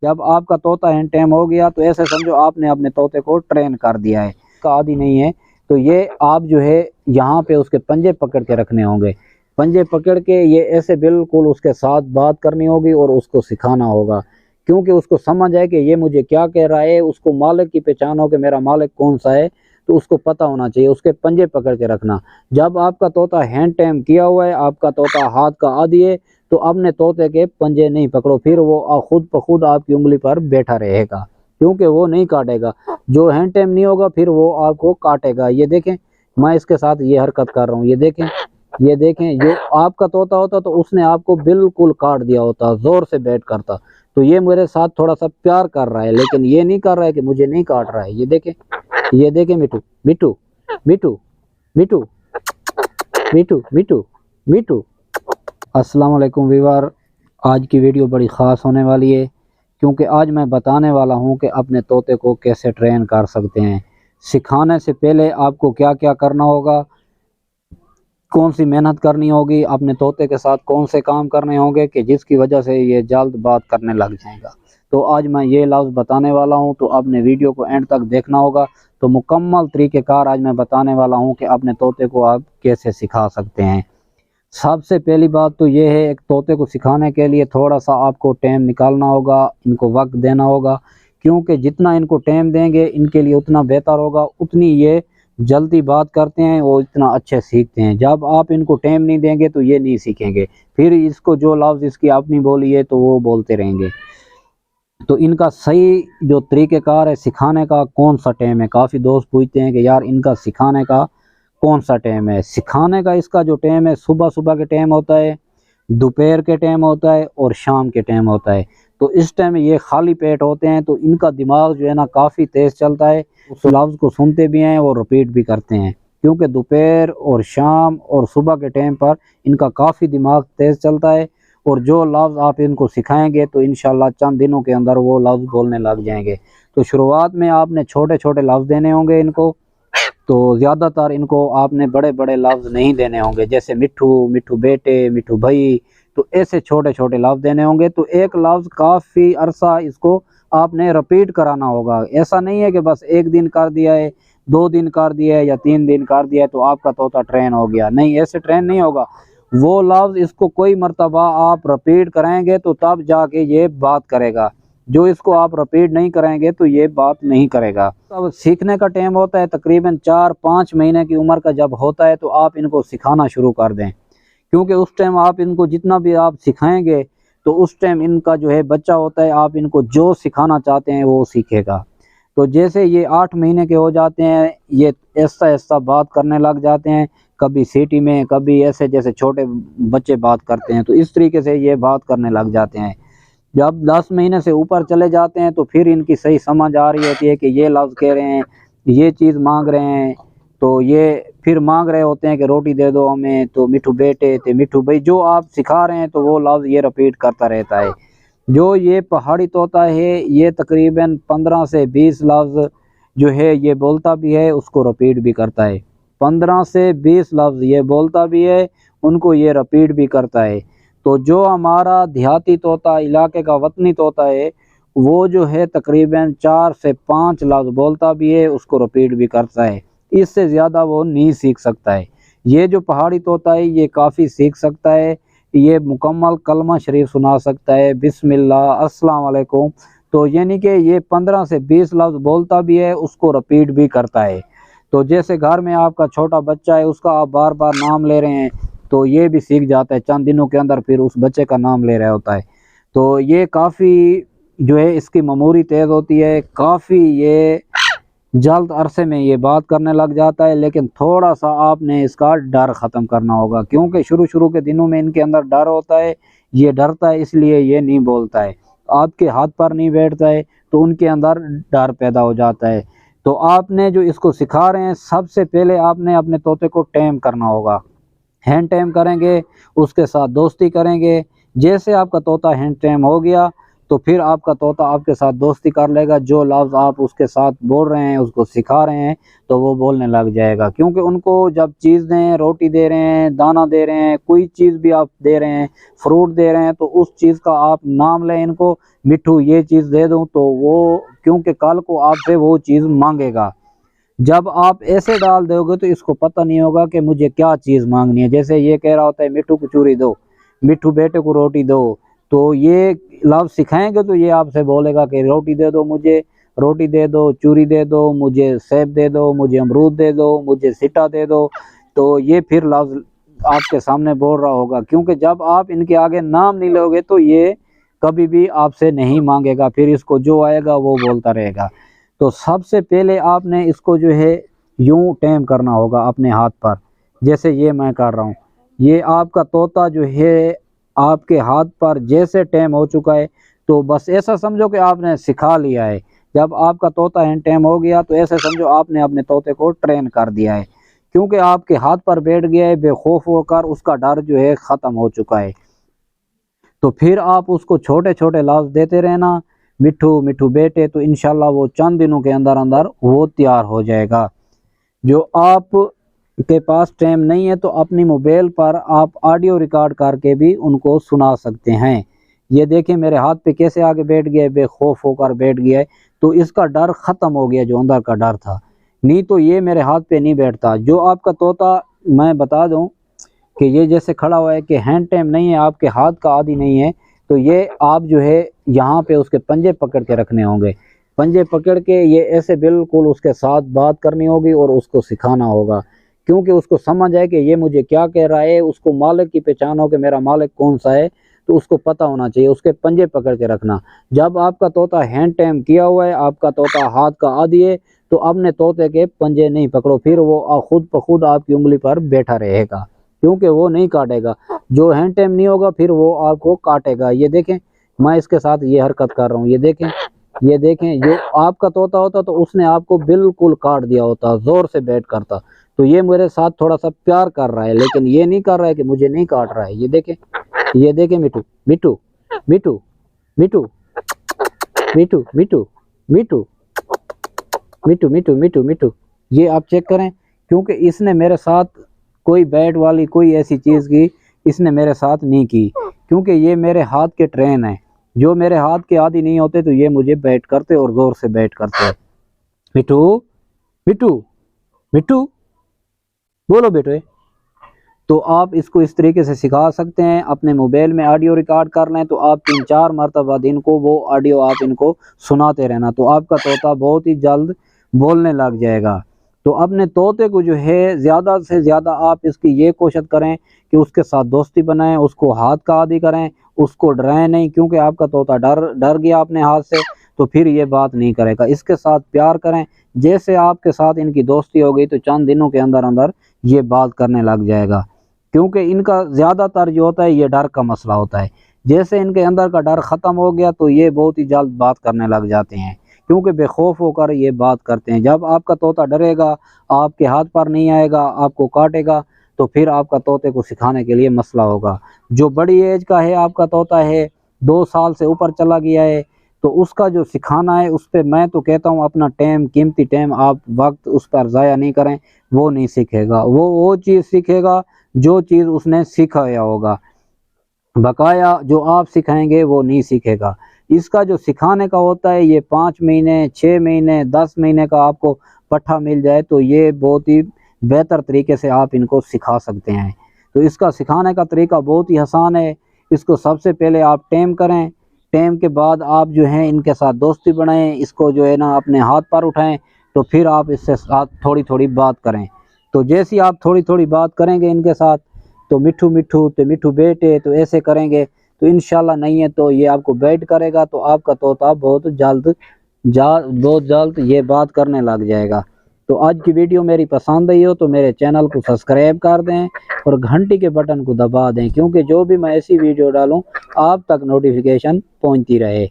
जब आपका तोता हैंड टेम हो गया तो ऐसे समझो आपने अपने तोते को ट्रेन कर दिया है, का आदी नहीं है। तो ये आप जो है यहाँ पे उसके पंजे पकड़ के रखने होंगे, पंजे पकड़ के ये ऐसे बिल्कुल उसके साथ बात करनी होगी और उसको सिखाना होगा, क्योंकि उसको समझ है कि ये मुझे क्या कह रहा है। उसको मालिक की पहचान हो कि मेरा मालिक कौन सा है, तो उसको पता होना चाहिए। उसके पंजे पकड़ के रखना। जब आपका तोता हैंड टेम किया हुआ है, आपका तोता हाथ का आदी है, तो अपने तोते के पंजे नहीं पकड़ो, फिर वो खुद ब खुद आपकी उंगली पर बैठा रहेगा, क्योंकि वो नहीं काटेगा। जो हैंड टेम नहीं होगा फिर वो आपको काटेगा। ये देखें, मैं इसके साथ ये हरकत कर रहा हूँ, ये देखें, ये देखें। जो आपका तोता होता तो उसने आपको बिल्कुल काट दिया होता, जोर से बैठ करता। तो ये मेरे साथ थोड़ा सा प्यार कर रहा है, लेकिन ये नहीं कर रहा है कि मुझे नहीं काट रहा है। ये देखें, ये देखें, मिठू मिठू मिठू मिठू मिठू मिठू मिठू। अस्सलाम वालेकुम व्यूअर, आज की वीडियो बड़ी ख़ास होने वाली है, क्योंकि आज मैं बताने वाला हूं कि अपने तोते को कैसे ट्रेन कर सकते हैं। सिखाने से पहले आपको क्या क्या करना होगा, कौन सी मेहनत करनी होगी, अपने तोते के साथ कौन से काम करने होंगे कि जिसकी वजह से ये जल्द बात करने लग जाएगा। तो आज मैं ये लफ्ज़ बताने वाला हूं, तो आपने वीडियो को एंड तक देखना होगा। तो मुकम्मल तरीक़ेकार आज मैं बताने वाला हूं कि अपने तोते को आप कैसे सिखा सकते हैं। सबसे पहली बात तो ये है, एक तोते को सिखाने के लिए थोड़ा सा आपको टाइम निकालना होगा, इनको वक्त देना होगा, क्योंकि जितना इनको टाइम देंगे इनके लिए उतना बेहतर होगा, उतनी ये जल्दी बात करते हैं और इतना अच्छे सीखते हैं। जब आप इनको टाइम नहीं देंगे तो ये नहीं सीखेंगे, फिर इसको जो लफ्ज़ इसकी अपनी बोली है तो वो बोलते रहेंगे। तो इनका सही जो तरीक़ेकार है सिखाने का, कौन सा टाइम है। काफ़ी दोस्त पूछते हैं कि यार इनका सिखाने का कौन सा टाइम है। सिखाने का इसका जो टाइम है, सुबह सुबह के टाइम होता है, दोपहर के टाइम होता है और शाम के टाइम होता है। तो इस टाइम ये खाली पेट होते हैं, तो इनका दिमाग जो है ना काफ़ी तेज़ चलता है, उस लफ्ज़ को सुनते भी हैं और रिपीट भी करते हैं, क्योंकि दोपहर और शाम और सुबह के टाइम पर इनका काफ़ी दिमाग तेज़ चलता है। और जो लफ्ज़ आप इनको सिखाएंगे तो इंशाल्लाह चंद दिनों के अंदर वो लफ्ज़ बोलने लग जाएंगे। तो शुरुआत में आपने छोटे छोटे लफ्ज़ देने होंगे इनको, तो ज़्यादातर इनको आपने बड़े बड़े लफ्ज़ नहीं देने होंगे, जैसे मिठू, मिठू बेटे, मिठू भाई। तो ऐसे छोटे छोटे लफ्ज़ देने होंगे। तो एक लफ्ज़ काफ़ी अरसा इसको आपने रिपीट कराना होगा। ऐसा नहीं है कि बस एक दिन कर दिया है, 2 दिन कर दिया है या 3 दिन कर दिया है तो आपका तोता ट्रेन हो गया। नहीं, ऐसे ट्रेन नहीं होगा। वो लफ्ज़ इसको कोई मर्तबा आप रिपीट कराएंगे तो तब जाके ये बात करेगा। जो इसको आप रिपीट नहीं करेंगे तो ये बात नहीं करेगा। अब सीखने का टाइम होता है तकरीबन 4-5 महीने की उम्र का जब होता है, तो आप इनको सिखाना शुरू कर दें, क्योंकि उस टाइम आप इनको जितना भी आप सिखाएंगे तो उस टाइम इनका जो है बच्चा होता है, आप इनको जो सिखाना चाहते हैं वो सीखेगा। तो जैसे ये 8 महीने के हो जाते हैं, ये ऐसा ऐसा बात करने लग जाते हैं, कभी सीटी में, कभी ऐसे जैसे छोटे बच्चे बात करते हैं, तो इस तरीके से ये बात करने लग जाते हैं। जब 10 महीने से ऊपर चले जाते हैं तो फिर इनकी सही समझ आ रही होती है कि ये लफ्ज़ कह रहे हैं, ये चीज़ मांग रहे हैं, तो ये फिर मांग रहे होते हैं कि रोटी दे दो हमें, तो मिठू बेटे ते मिठू भाई, जो आप सिखा रहे हैं तो वो लफ्ज़ ये रिपीट करता रहता है। जो ये पहाड़ी तोता है, ये तकरीबन 15 से 20 लफ्ज़ जो है ये बोलता भी है, उसको रिपीट भी करता है। 15 से 20 लफ्ज़ ये बोलता भी है, उनको ये रिपीट भी करता है। तो जो हमारा देहाती तोता, इलाके का वतनी तोता है, वो जो है तकरीबन 4 से 5 लफ्ज़ बोलता भी है, उसको रिपीट भी करता है। इससे ज़्यादा वो नहीं सीख सकता है। ये जो पहाड़ी तोता है ये काफ़ी सीख सकता है। ये मुकम्मल कलमा शरीफ सुना सकता है, बिस्मिल्लाह, अस्सलाम वालेकुम। तो यानी कि ये 15 से 20 लफ्ज़ बोलता भी है, उसको रिपीट भी करता है। तो जैसे घर में आपका छोटा बच्चा है, उसका आप बार बार नाम ले रहे हैं, तो ये भी सीख जाता है चंद दिनों के अंदर, फिर उस बच्चे का नाम ले रहा होता है। तो ये काफ़ी जो है इसकी मेमोरी तेज़ होती है, काफ़ी ये जल्द अरसे में ये बात करने लग जाता है। लेकिन थोड़ा सा आपने इसका डर ख़त्म करना होगा, क्योंकि शुरू शुरू के दिनों में इनके अंदर डर होता है, ये डरता है इसलिए ये नहीं बोलता है, आपके हाथ पर नहीं बैठता है, तो उनके अंदर डर पैदा हो जाता है। तो आपने जो इसको सिखा रहे हैं, सबसे पहले आपने अपने तोते को टेम करना होगा। हैंड टेम करेंगे, उसके साथ दोस्ती करेंगे। जैसे आपका तोता हैंड टेम हो गया तो फिर आपका तोता आपके साथ दोस्ती कर लेगा। जो लफ्ज़ आप उसके साथ बोल रहे हैं, उसको सिखा रहे हैं, तो वो बोलने लग जाएगा। क्योंकि उनको जब चीज़ दें, रोटी दे रहे हैं, दाना दे रहे हैं, कोई चीज़ भी आप दे रहे हैं, फ्रूट दे रहे हैं, तो उस चीज़ का आप नाम लें इनको, मिट्ठू ये चीज़ दे दूँ, तो वो क्योंकि कल को आपसे वो चीज़ मांगेगा। जब आप ऐसे डाल दोगे तो इसको पता नहीं होगा कि मुझे क्या चीज़ मांगनी है। जैसे ये कह रहा होता है मिट्ठू को चूरी दो, मिट्ठू बेटे को रोटी दो, तो ये लफ्ज़ सिखाएंगे तो ये आपसे बोलेगा कि रोटी दे दो, मुझे रोटी दे दो, चूरी दे दो, मुझे सेब दे दो, मुझे अमरूद दे दो, मुझे सिटा दे दो। तो ये फिर लफ्ज़ आपके सामने बोल रहा होगा। क्योंकि जब आप इनके आगे नाम नहीं लोगे तो ये कभी भी आपसे नहीं मांगेगा, फिर इसको जो आएगा वो बोलता रहेगा। तो सबसे पहले आपने इसको जो है यूं टेम करना होगा अपने हाथ पर, जैसे ये मैं कर रहा हूँ। ये आपका तोता जो है आपके हाथ पर जैसे टेम हो चुका है, तो बस ऐसा समझो कि आपने सिखा लिया है। जब आपका तोता हैंड टेम हो गया तो ऐसे समझो आपने अपने तोते को ट्रेन कर दिया है। क्योंकि आपके हाथ पर बैठ गया है, बेखौफ होकर उसका डर जो है ख़त्म हो चुका है। तो फिर आप उसको छोटे छोटे लफ्ज़ देते रहना, मिट्ठू मिट्ठू बेटे, तो इंशाल्लाह वो चंद दिनों के अंदर अंदर वो तैयार हो जाएगा। जो आप के पास टाइम नहीं है तो अपनी मोबाइल पर आप ऑडियो रिकॉर्ड करके भी उनको सुना सकते हैं। ये देखें मेरे हाथ पे कैसे आगे बैठ गया है, बेखौफ होकर बैठ गया है। तो इसका डर ख़त्म हो गया, जो अंदर का डर था। नहीं तो ये मेरे हाथ पे नहीं बैठता। जो आपका तोता, मैं बता दूं कि ये जैसे खड़ा हुआ है कि हैंड टाइम नहीं है, आपके हाथ का आदी नहीं है, तो ये आप जो है यहाँ पे उसके पंजे पकड़ के रखने होंगे। पंजे पकड़ के ये ऐसे बिल्कुल उसके साथ बात करनी होगी और उसको सिखाना होगा। क्योंकि उसको समझ आए कि ये मुझे क्या कह रहा है, उसको मालिक की पहचान हो कि मेरा मालिक कौन सा है, तो उसको पता होना चाहिए। उसके पंजे पकड़ के रखना। जब आपका तोता हैंड टाइम किया हुआ है, आपका तोता हाथ का आदी है, तो अपने तोते के पंजे नहीं पकड़ो, फिर वो खुद ब खुद आपकी उंगली पर बैठा रहेगा। क्योंकि वो नहीं काटेगा। जो हैंड टाइम नहीं होगा फिर वो आपको काटेगा। ये देखें मैं इसके साथ ये हरकत कर रहा हूँ, ये देखें, ये देखें। जो आपका तोता होता तो उसने आपको बिल्कुल काट दिया होता, जोर से बैठ करता। तो ये मेरे साथ थोड़ा सा प्यार कर रहा है, लेकिन ये नहीं कर रहा है कि मुझे नहीं काट रहा है। ये देखें, ये देखें, मिट्टू मिट्टू मिट्टू मिट्टू मिट्टू मिट्टू मिट्टू मिट्टू मिट्टू मिट्टू मिट्टू। ये आप चेक करें। क्योंकि इसने मेरे साथ कोई बैट वाली कोई ऐसी चीज़ की इसने मेरे साथ नहीं की। क्योंकि ये मेरे हाथ के ट्रेन है। जो मेरे हाथ के आदी नहीं होते तो ये मुझे बैट करते और ज़ोर से बैट करते। मिट्टू मिट्टू मिट्टू बोलो बेटे। तो आप इसको इस तरीके से सिखा सकते हैं। अपने मोबाइल में ऑडियो रिकॉर्ड कर लें तो आप 3-4 मरतबा दिन को वो ऑडियो आप इनको सुनाते रहना, तो आपका तोता बहुत ही जल्द बोलने लग जाएगा। तो अपने तोते को जो है ज़्यादा से ज़्यादा आप इसकी ये कोशिश करें कि उसके साथ दोस्ती बनाएं, उसको हाथ का आदी करें, उसको डराएं नहीं। क्योंकि आपका तोता डर गया अपने हाथ से तो फिर ये बात नहीं करेगा। इसके साथ प्यार करें। जैसे आपके साथ इनकी दोस्ती हो गई तो चंद दिनों के अंदर अंदर ये बात करने लग जाएगा। क्योंकि इनका ज़्यादातर जो होता है ये डर का मसला होता है। जैसे इनके अंदर का डर ख़त्म हो गया तो ये बहुत ही जल्द बात करने लग जाते हैं। क्योंकि बेखौफ होकर ये बात करते हैं। जब आपका तोता डरेगा, आपके हाथ पर नहीं आएगा, आपको काटेगा, तो फिर आपका तोते को सिखाने के लिए मसला होगा। जो बड़ी एज का है आपका तोता है, 2 साल से ऊपर चला गया है, तो उसका जो सिखाना है उस पर मैं तो कहता हूँ अपना टाइम, कीमती टाइम आप वक्त उस पर ज़ाया नहीं करें। वो नहीं सीखेगा। वो चीज़ सीखेगा जो चीज़ उसने सिखाया होगा। बकाया जो आप सिखाएंगे वो नहीं सीखेगा। इसका जो सिखाने का होता है ये 5 महीने, 6 महीने, 10 महीने का आपको पट्ठा मिल जाए तो ये बहुत ही बेहतर तरीके से आप इनको सिखा सकते हैं। तो इसका सिखाने का तरीका बहुत ही आसान है। इसको सबसे पहले आप टेम करें। टेम के बाद आप जो है इनके साथ दोस्ती बनाएं। इसको जो है ना अपने हाथ पर उठाएं। तो फिर आप इससे साथ थोड़ी थोड़ी बात करें। तो जैसी आप थोड़ी थोड़ी बात करेंगे इनके साथ, तो मिट्ठू मिट्ठू तो मिट्ठू बेटे, तो ऐसे करेंगे तो इंशाल्लाह नहीं है तो ये आपको बैठ करेगा। तो आपका तोता बहुत जल्द ये बात करने लग जाएगा। तो आज की वीडियो मेरी पसंद आई हो तो मेरे चैनल को सब्सक्राइब कर दें और घंटी के बटन को दबा दें, क्योंकि जो भी मैं ऐसी वीडियो डालूं आप तक नोटिफिकेशन पहुंचती रहे।